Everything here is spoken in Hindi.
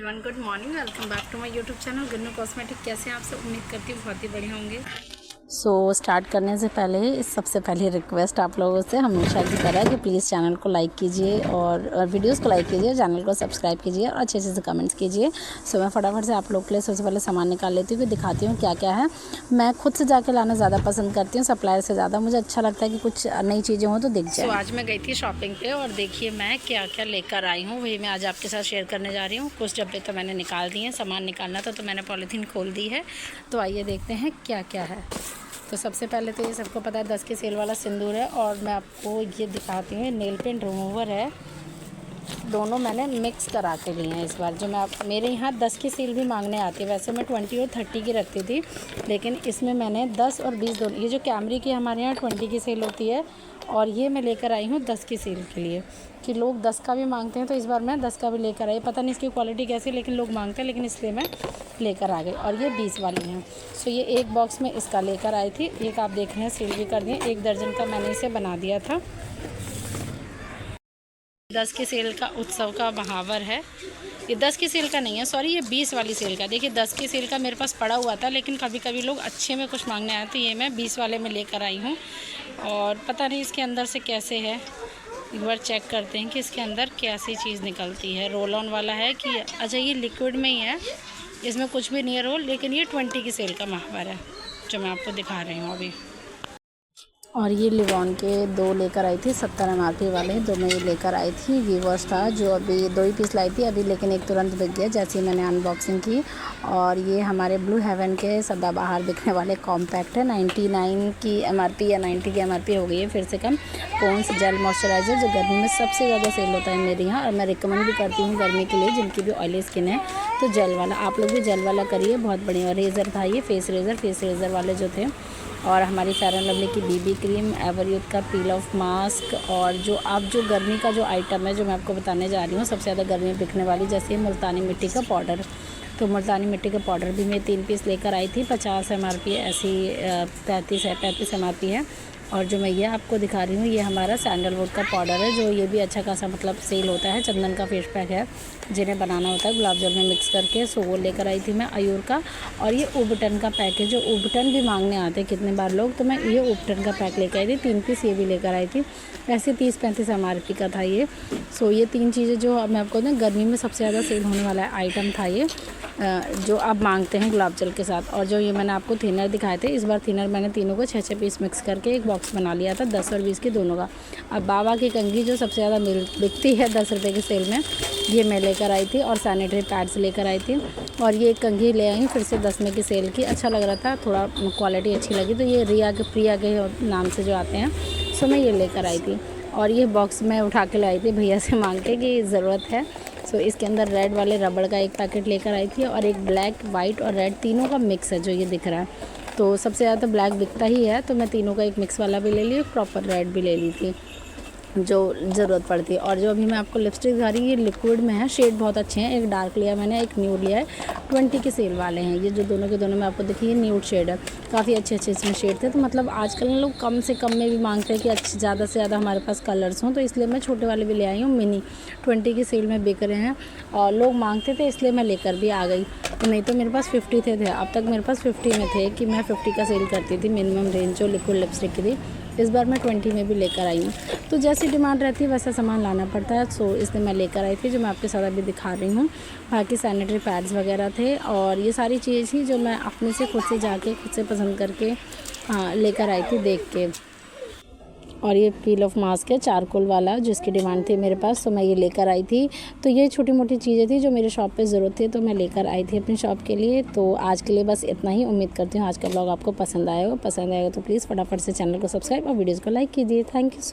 Everyone, good morning. Welcome back to my YouTube channel Gannu cosmetic. कैसे हैं आप सब? उम्मीद करती हूँ बहुत ही बढ़िया होंगे। स्टार्ट करने से पहले सबसे पहली रिक्वेस्ट आप लोगों से हमेशा की तरह कि प्लीज़ चैनल को लाइक कीजिए और वीडियोस को लाइक कीजिए, चैनल को सब्सक्राइब कीजिए और अच्छे से कमेंट्स कीजिए। मैं फटाफट से आप लोग के लिए सबसे पहले सामान निकाल लेती हूँ, दिखाती हूँ क्या क्या है। मैं खुद से जाके लाना ज़्यादा पसंद करती हूँ, सप्लायर से ज़्यादा। मुझे अच्छा लगता है कि कुछ नई चीज़ें हों तो दिख जाए। आज मैं गई थी शॉपिंग पे और देखिए मैं क्या क्या लेकर आई हूँ, वही मैं आज आपके साथ शेयर करने जा रही हूँ। कुछ डब्बे तो मैंने निकाल दिए हैं, सामान निकालना था तो मैंने पॉलीथीन खोल दी है। तो आइए देखते हैं क्या क्या है। तो सबसे पहले तो ये सबको पता है 10 की सेल वाला सिंदूर है, और मैं आपको ये दिखाती हूँ। नेल पेंट रिमूवर है, दोनों मैंने मिक्स करा के लिए हैं इस बार। जो मेरे यहाँ 10 की सेल भी मांगने आती है, वैसे मैं 20 और 30 की रखती थी, लेकिन इसमें मैंने 10 और 20 दोनों। ये जो कैमरी की हमारे यहाँ 20 की सेल होती है, और ये मैं लेकर आई हूँ 10 की सेल के लिए, कि लोग 10 का भी मांगते हैं। तो इस बार मैं 10 का भी लेकर आई। पता नहीं इसकी क्वालिटी कैसी है, लेकिन लोग मांगते हैं, लेकिन इसलिए मैं लेकर आ गई। और ये 20 वाली हैं। ये एक बॉक्स में इसका लेकर आई थी। एक आप देख रहे हैं सील भी कर दिए, 1 दर्जन का मैंने इसे बना दिया था। 10 की सेल का उत्सव का महावर है। ये 10 की सेल का नहीं है, सॉरी, ये 20 वाली सेल का। देखिए 10 की सेल का मेरे पास पड़ा हुआ था, लेकिन कभी कभी लोग अच्छे में कुछ मांगने आए, तो ये मैं 20 वाले में लेकर आई हूँ। और पता नहीं इसके अंदर से कैसे है, एक बार चेक करते हैं कि इसके अंदर कैसी चीज़ निकलती है। रोल ऑन वाला है कि अच्छा ये लिक्विड में ही है, इसमें कुछ भी नहीं है रोल। लेकिन ये 20 की सेल का महावर है जो मैं आपको दिखा रही हूँ अभी। और ये लिवॉन के 2 लेकर आई थी, 70 MRP वाले 2 में ये लेकर आई थी। वीवर्स था जो अभी 2 ही पीस लाई थी अभी, लेकिन एक तुरंत बिक गया जैसे ही मैंने अनबॉक्सिंग की। और ये हमारे ब्लू हेवन के सदाबहार बिकने वाले कॉम्पैक्ट है। 99 की MRP या 90 की MRP हो गई है फिर से कम। पॉन्ड्स जेल मॉइस्चराइज़र, जो गर्मी में सबसे ज़्यादा सेल होता है मेरे यहाँ, और मैं रिकमेंड भी करती हूँ गर्मी के लिए, जिनकी भी ऑयली स्किन है तो जेल वाला। आप लोग भी जेल वाला करिए, बहुत बढ़िया। रेज़र था ये, फेस रेज़र वाले जो थे। और हमारी फेयर एंड लवली की BB क्रीम, एवरयूथ का पील ऑफ मास्क। और जो गर्मी का जो आइटम है जो मैं आपको बताने जा रही हूँ, सबसे ज़्यादा गर्मी में बिकने वाली, जैसे मुल्तानी मिट्टी का पाउडर। तो मुल्तानी मिट्टी का पाउडर भी मैं 3 पीस लेकर आई थी। 50 MRP ऐसी 35 MRP है। और जो मैं ये आपको दिखा रही हूँ, ये हमारा सैंडलवुड का पाउडर है, जो ये भी अच्छा खासा मतलब सेल होता है। चंदन का फेस पैक है, जिन्हें बनाना होता है गुलाब जल में मिक्स करके। वो लेकर आई थी मैं आयूर का। और ये उबटन का पैक है, जो उबटन भी मांगने आते हैं कितने बार लोग, तो मैं ये उबटन का पैक लेकर आई थी। 3 पीस ये भी लेकर आई थी। ऐसे 30-35 MRP का था ये। ये 3 चीज़ें जो मैं आपको ना गर्मी में सबसे ज़्यादा सेल होने वाला आइटम था ये, जो आप मांगते हैं गुलाब जल के साथ। और जो ये मैंने आपको थिनर दिखाए थे, इस बार थिनर मैंने तीनों को 6-6 पीस मिक्स करके एक बॉक्स बना लिया था, 10 और 20 की दोनों का। अब बाबा की कंघी जो सबसे ज़्यादा बिकती है 10 रुपये की सेल में, ये मैं लेकर आई थी। और सैनिटरी पैड्स लेकर आई थी। और ये एक कंघी ले आई फिर से 10 में की सेल की, अच्छा लग रहा था, थोड़ा क्वालिटी अच्छी लगी, तो ये प्रिया के नाम से जो आते हैं, मैं ये लेकर आई थी। और ये बॉक्स मैं उठा के लाई थी भैया से मांग के कि ज़रूरत है। इसके अंदर रेड वाले रबड़ का एक पैकेट लेकर आई थी, और एक ब्लैक, वाइट और रेड तीनों का मिक्स है जो ये दिख रहा है। तो सबसे ज़्यादा ब्लैक बिकता ही है, तो मैं तीनों का एक मिक्स वाला भी ले ली, एक प्रॉपर रेड भी ले ली थी जो ज़रूरत पड़ती है। और जो अभी मैं आपको लिपस्टिक दिखा रही हूँ, ये लिक्विड में है, शेड बहुत अच्छे हैं। एक डार्क लिया मैंने, एक न्यूड लिया है। 20 की सेल वाले हैं ये, जो दोनों के दोनों मैं आपको देखिए, ये न्यूड शेड है। काफ़ी अच्छे इसमें शेड थे। तो मतलब आजकल लोग कम से कम में भी मांगते हैं कि ज़्यादा से ज़्यादा हमारे पास कलर्स हों, तो इसलिए मैं छोटे वाले भी ले आई हूँ। मिनी 20 की सेल में बिक रहे हैं और लोग मांगते थे, इसलिए मैं लेकर भी आ गई। नहीं तो मेरे पास 50 थे। अब तक मेरे पास 50 में थे कि मैं 50 का सेल करती थी मिनिमम रेंज जो लिक्विड लिपस्टिक की थी। इस बार मैं 20 में भी लेकर आई हूँ। तो जैसी डिमांड रहती है वैसा सामान लाना पड़ता है। इसलिए मैं लेकर आई थी, जो मैं आपके साथ अभी दिखा रही हूँ। बाकी सैनिटरी पैड्स वगैरह थे, और ये सारी चीज़ें थी जो मैं अपने से खुद से जाके खुद से पसंद करके लेकर आई थी देख के। और ये पील ऑफ मास्क है चारकोल वाला, जिसकी डिमांड थी मेरे पास, तो मैं ये लेकर आई थी। तो ये छोटी मोटी चीज़ें थी जो मेरे शॉप पे ज़रूरत थी, तो मैं लेकर आई थी अपनी शॉप के लिए। तो आज के लिए बस इतना ही। उम्मीद करती हूँ आज का ब्लॉग आपको पसंद आएगा तो प्लीज़ फटाफट से चैनल को सब्सक्राइब और वीडियोज़ को लाइक कीजिए। Thank you so